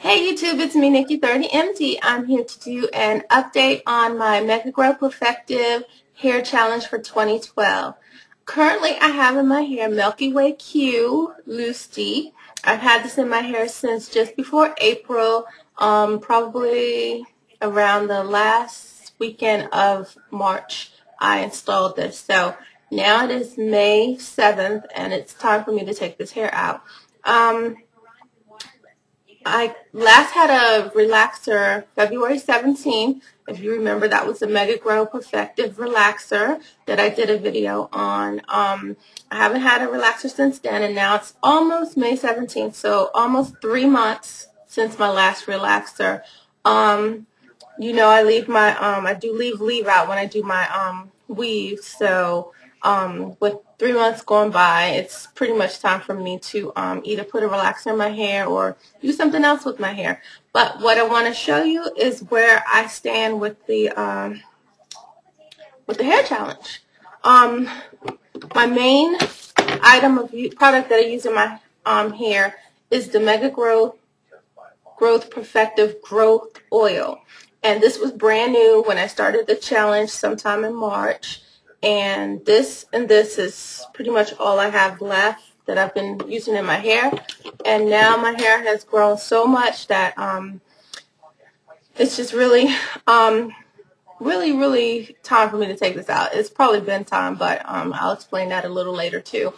Hey YouTube, it's me, Nikki 30MD. I'm here to do an update on my Mega Growth Profective Hair Challenge for 2012. Currently, I have in my hair Milky Way Q Loose D. I've had this in my hair since just before April, probably around the last weekend of March. I installed this. So now it is May 7th, and it's time for me to take this hair out. I last had a relaxer February 17th. If you remember, that was the Mega Growth Profective Relaxer that I did a video on. I haven't had a relaxer since then, and now it's almost May 17th, so almost 3 months since my last relaxer. You know, I leave my I do leave out when I do my weave. So with 3 months going by, it's pretty much time for me to either put a relaxer in my hair or do something else with my hair. But what I want to show you is where I stand with the hair challenge. My main item of product that I use in my hair is the Mega Growth Profective Growth Oil. And this was brand new when I started the challenge sometime in March. And this is pretty much all I have left that I've been using in my hair. And now my hair has grown so much that it's just really time for me to take this out. It's probably been time, but I'll explain that a little later too.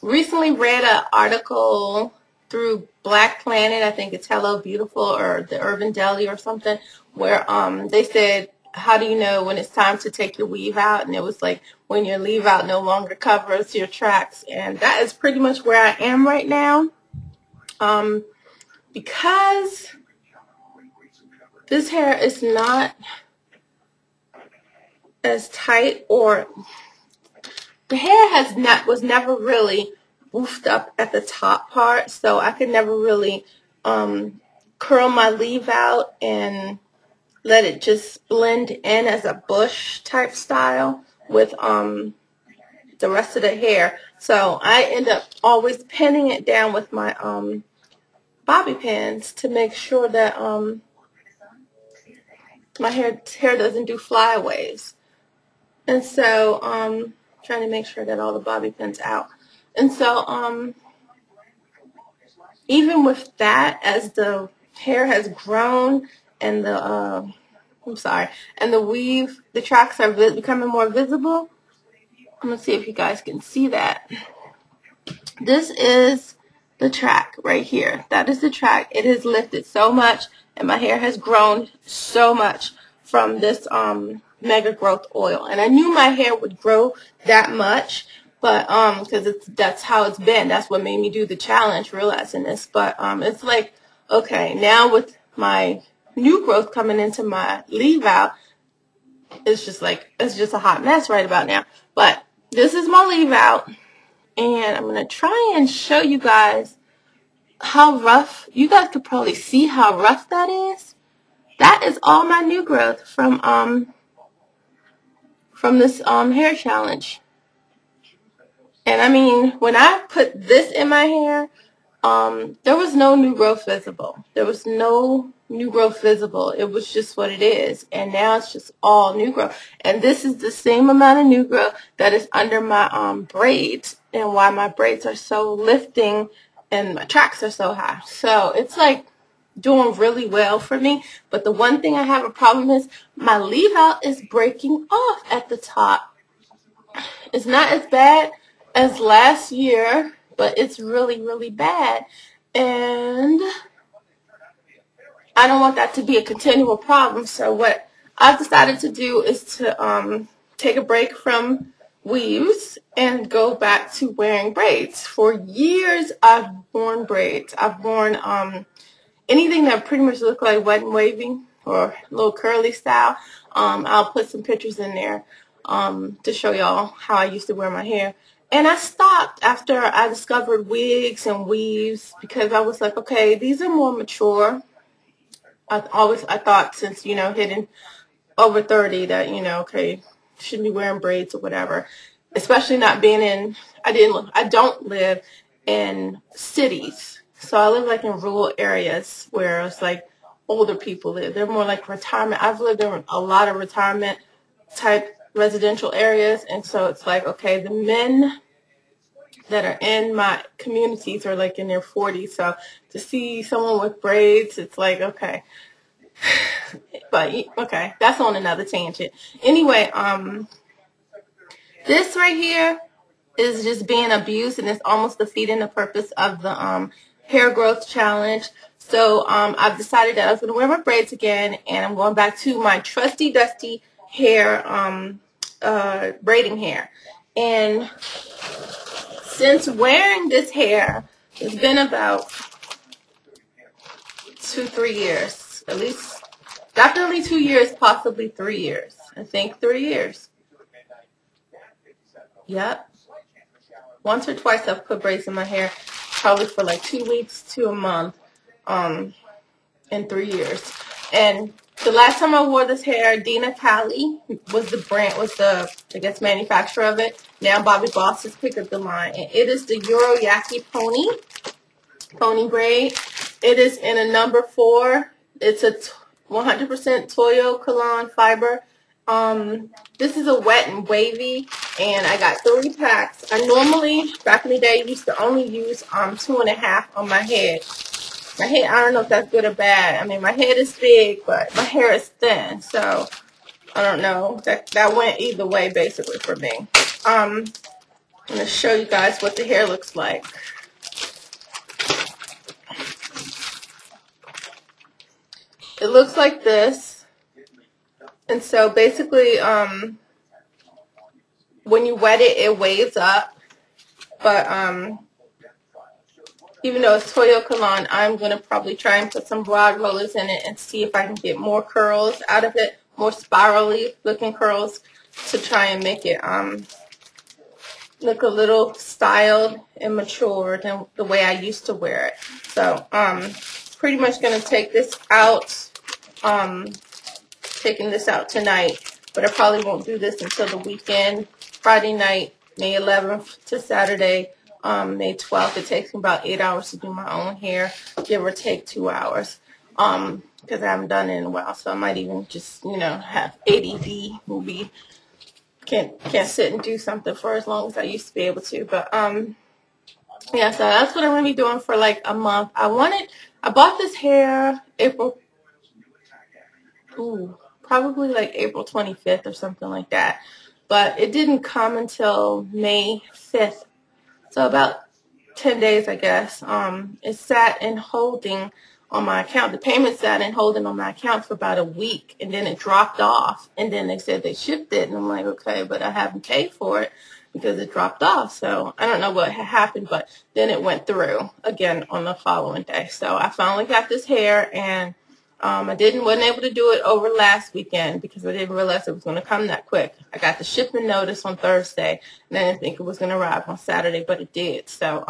Recently read an article through Black Planet, I think it's Hello Beautiful or the Urban Deli or something, where they said, how do you know when it's time to take your weave out? And it was like when your leave out no longer covers your tracks. And that is pretty much where I am right now. Because this hair is not as tight, or the hair was never really woofed up at the top part, so I could never really curl my leave out and let it just blend in as a bush type style with the rest of the hair. So I end up always pinning it down with my bobby pins to make sure that my hair doesn't do flyaways. And so trying to make sure that all the bobby pins out. And so even with that, as the hair has grown and the and the weave, the tracks are becoming more visible. I'm gonna see if you guys can see that. This is the track right here. That is the track. It has lifted so much, and my hair has grown so much from this Mega Growth Oil. And I knew my hair would grow that much, but because that's how it's been. That's what made me do the challenge, realizing this. But it's like, okay, now with my new growth coming into my leave out, it's just a hot mess right about now. But this is my leave out, and I'm gonna try and show you guys how rough. You guys could probably see how rough that is. That is all my new growth from this hair challenge. And I mean, when I put this in my hair, there was no new growth visible. There was no new growth visible. It was just what it is. And now it's just all new growth. And this is the same amount of new growth that is under my braids, and why my braids are so lifting and my tracks are so high. So it's like doing really well for me. But the one thing I have a problem is my leave out is breaking off at the top. It's not as bad as last year, but it's really bad, and I don't want that to be a continual problem. So what I've decided to do is to take a break from weaves and go back to wearing braids. For years I've worn braids. I've worn anything that pretty much looked like wet and wavy or a little curly style. I'll put some pictures in there to show y'all how I used to wear my hair. And I stopped after I discovered wigs and weaves, because I was like, okay, these are more mature. I thought, since, you know, hitting over 30, that, you know, okay, shouldn't be wearing braids or whatever. Especially not being in, I don't live in cities. So I live like in rural areas where it's like older people live. They're more like retirement. I've lived in a lot of retirement type residential areas, and so it's like, okay, the men that are in my communities are like in their 40s. So to see someone with braids, it's like, okay. But okay, that's on another tangent. Anyway, this right here is just being abused, and it's almost defeating the purpose of the hair growth challenge. So I've decided that I was going to wear my braids again, and I'm going back to my trusty dusty hair, braiding hair. And since wearing this hair, it's been about 2-3 years, at least, definitely 2 years, possibly 3 years. I think 3 years. Yep. Once or twice I've put braids in my hair, probably for like 2 weeks to a month, in 3 years. And the last time I wore this hair, Dina Cali was the brand, was the, I guess, manufacturer of it. Now Bobby Boss has picked up the line, and it is the Euroyaki pony braid. It is in a number 4. It's a 100% Toyo Kalan fiber. This is a wet and wavy, and I got 3 packs. I normally, back in the day, used to only use 2.5 on my head. My head, I don't know if that's good or bad. I mean, my head is big, but my hair is thin, so I don't know. That went either way, basically, for me. I'm going to show you guys what the hair looks like. It looks like this. And so basically, when you wet it, it waves up. But even though it's Toyo Kalan, I'm going to probably try and put some broad rollers in it and see if I can get more curls out of it, more spirally looking curls, to try and make it look a little styled and mature than the way I used to wear it. So pretty much going to take this out, taking this out tonight, but I probably won't do this until the weekend, Friday night, May 11th to Saturday, May 12th. It takes me about 8 hours to do my own hair, give or take 2 hours, because I haven't done it in a while. So I might even just, have ADD, maybe can't sit and do something for as long as I used to be able to. But yeah, so that's what I'm gonna be doing for like a month. I bought this hair probably like April 25th or something like that, but it didn't come until May 5th. So about 10 days, I guess. It sat in holding on my account. The payment sat in holding on my account for about a week, and then it dropped off. And then they said they shipped it, and I'm like, okay, but I haven't paid for it because it dropped off. So I don't know what had happened, but then it went through again on the following day. So I finally got this hair, and I wasn't able to do it over last weekend because I didn't realize it was going to come that quick. I got the shipping notice on Thursday, and I didn't think it was going to arrive on Saturday, but it did. So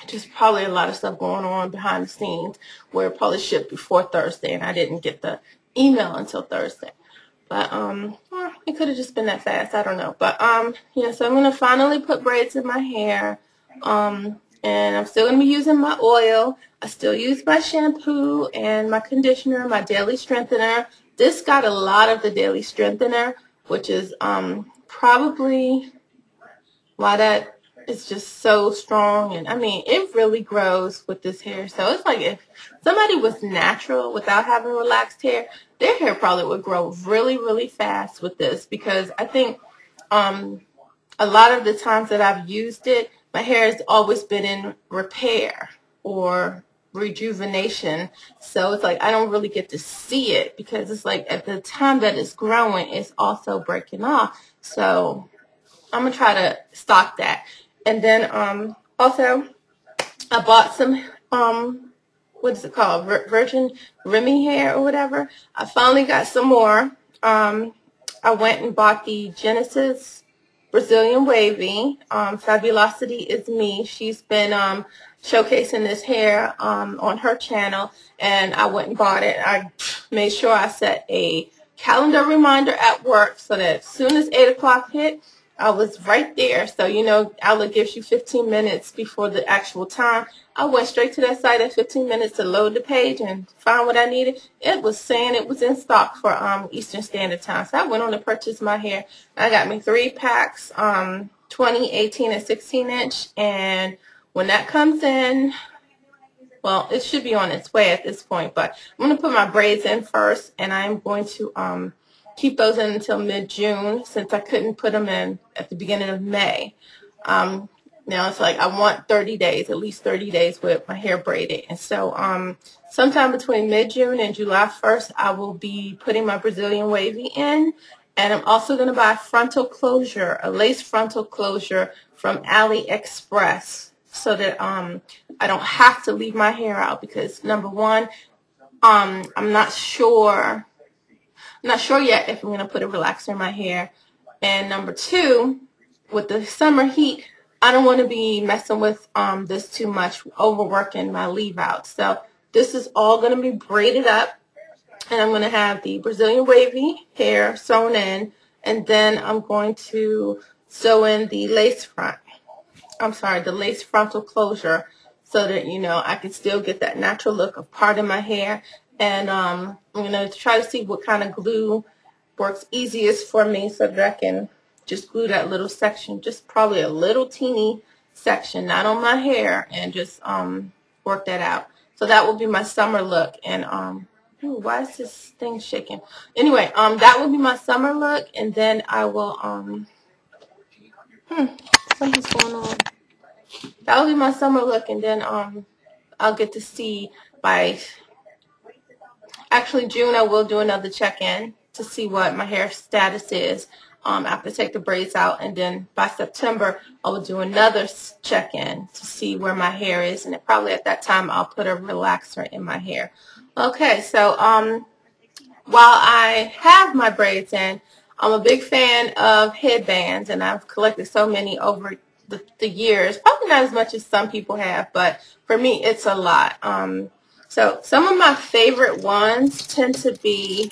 just probably a lot of stuff going on behind the scenes where it probably shipped before Thursday, and I didn't get the email until Thursday. But it could have just been that fast. I don't know. But yeah, so I'm going to finally put braids in my hair. And I'm still going to be using my oil. I still use my shampoo and my conditioner, my daily strengthener. This got a lot of the daily strengthener, which is probably why that is just so strong. And I mean, it really grows with this hair. So it's like if somebody was natural without having relaxed hair, their hair probably would grow really, really fast with this, because I think a lot of the times that I've used it, my hair has always been in repair or rejuvenation. So it's like I don't really get to see it because it's like at the time that it's growing, it's also breaking off. So I'm going to try to stock that. And then also I bought some, what is it called? Virgin Remy hair or whatever. I finally got some more. I went and bought the Genesis Brazilian Wavy. Fabulosity is me. She's been showcasing this hair on her channel, and I went and bought it. I made sure I set a calendar reminder at work so that as soon as 8 o'clock hit, I was right there. So, you know, Outlook gives you 15 minutes before the actual time. I went straight to that site at 15 minutes to load the page and find what I needed. It was saying it was in stock for Eastern Standard Time. So I went on to purchase my hair. I got me 3 packs, 20, 18, and 16 inch. And when that comes in, well, it should be on its way at this point, but I'm going to put my braids in first, and I'm going to keep those in until mid-June since I couldn't put them in at the beginning of May. Now it's like I want 30 days, at least 30 days with my hair braided. And so sometime between mid-June and July 1st, I will be putting my Brazilian wavy in. And I'm also going to buy frontal closure, a lace frontal closure from AliExpress, so that I don't have to leave my hair out, because number one, I'm not sure yet if I'm going to put a relaxer in my hair. And number two, with the summer heat, I don't want to be messing with this too much, overworking my leave out. So this is all going to be braided up, and I'm going to have the Brazilian wavy hair sewn in, and then I'm going to sew in the lace the lace frontal closure, so that, you know, I can still get that natural look of parting my hair. And I'm going to try to see what kind of glue works easiest for me, so that I can just glue that little section, just probably a little teeny section, not on my hair, and just work that out. So that will be my summer look. And ooh, why is this thing shaking? Anyway, that will be my summer look, and then I will something's going on. That will be my summer look, and then I'll get to see by actually June. I will do another check-in to see what my hair status is after I take the braids out, and then by September I will do another check-in to see where my hair is, and probably at that time I'll put a relaxer in my hair. Okay, so while I have my braids in, I'm a big fan of headbands, and I've collected so many over the years. Probably not as much as some people have, but for me it's a lot. So some of my favorite ones tend to be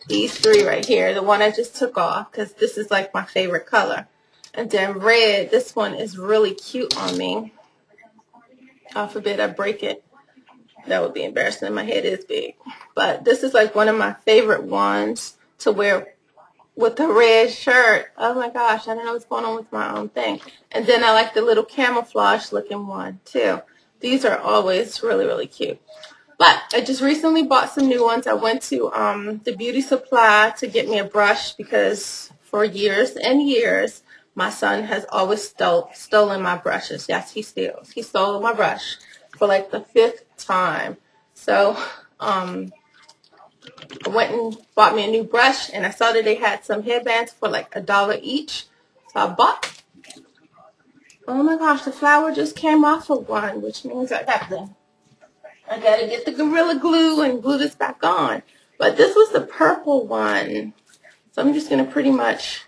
these 3 right here. The one I just took off, because this is like my favorite color. And then red, this one is really cute on me. God forbid I break it. That would be embarrassing. My head is big. But this is like one of my favorite ones to wear with the red shirt. Oh my gosh, I don't know what's going on with my own thing. And then I like the little camouflage looking one too. These are always really, really cute. But I just recently bought some new ones. I went to the beauty supply to get me a brush, because for years and years my son has always stolen my brushes. Yes, he steals. He stole my brush for like the 5th time. So I went and bought me a new brush, and I saw that they had some headbands for like $1 each. So I bought. Oh my gosh, the flower just came off of one, which means I gotta get the Gorilla Glue and glue this back on. But this was the purple one, so I'm just gonna pretty much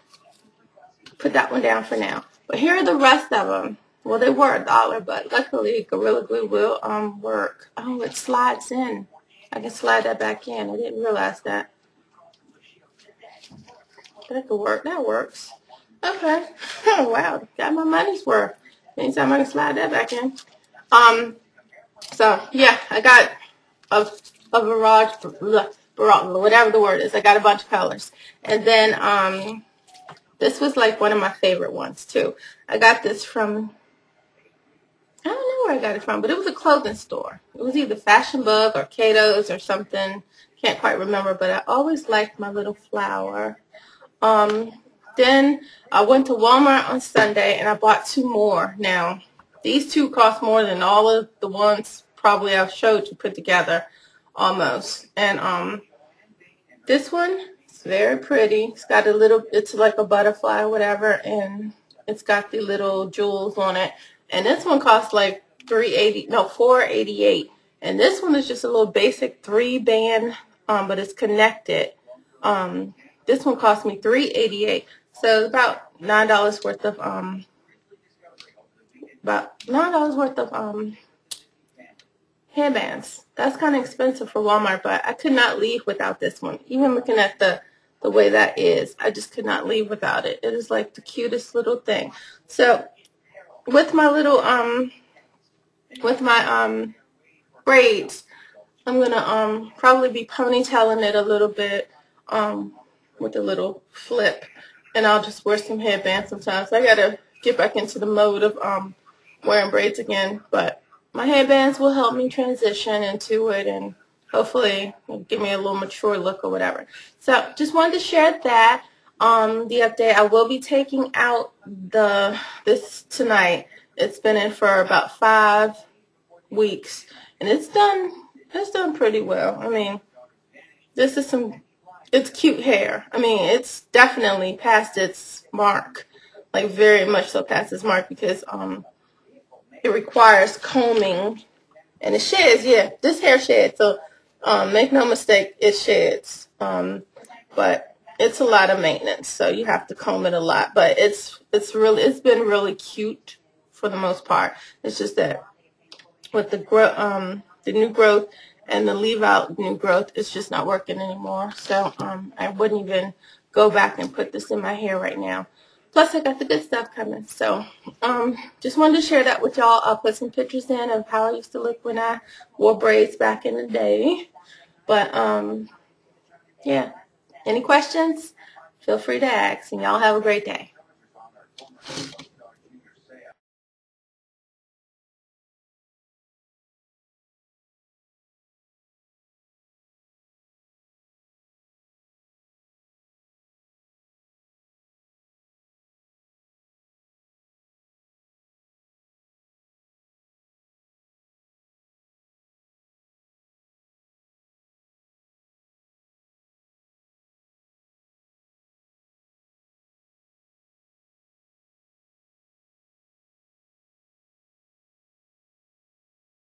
put that one down for now. But here are the rest of them. Well, they were $1, but luckily Gorilla Glue will work. Oh, it slides in. I can slide that back in. I didn't realize that. That could work. That works. Okay. Oh, wow. Got my money's worth. Anytime I can slide that back in. So, yeah, I got a barrage, whatever the word is. I got a bunch of colors. And then this was like one of my favorite ones, too. I got this from, I don't know where I got it from, but it was a clothing store. It was either Fashion Bug or Cato's or something. Can't quite remember, but I always liked my little flower. Then I went to Walmart on Sunday, and I bought 2 more. Now, these 2 cost more than all of the ones probably I've showed you put together, almost. And this one is very pretty. It's got a little, it's like a butterfly or whatever, and it's got the little jewels on it. And this one costs like $4.88. And this one is just a little basic 3-band, but it's connected. This one cost me $3.88. So about $9 worth of headbands. That's kind of expensive for Walmart, but I could not leave without this one. Even looking at the the way that is. I just could not leave without it. It is like the cutest little thing. So with my little braids, I'm gonna probably be ponytailing it a little bit with a little flip, and I'll just wear some headbands sometimes. I gotta get back into the mode of wearing braids again, but my headbands will help me transition into it and hopefully give me a little mature look or whatever. So just wanted to share that the update. I will be taking out this tonight. It's been in for about 5 weeks, and it's done pretty well. I mean, this is it's cute hair. I mean, it's definitely past its mark, like very much so past its mark, because it requires combing, and it sheds. Yeah, this hair sheds, so make no mistake, it sheds. But it's a lot of maintenance, so you have to comb it a lot. But it's been really cute for the most part. It's just that with the new growth and the leave out new growth, it's just not working anymore. So I wouldn't even go back and put this in my hair right now. Plus I got the good stuff coming. So just wanted to share that with y'all. I'll put some pictures in of how I used to look when I wore braids back in the day. But yeah, any questions? Feel free to ask, and y'all have a great day.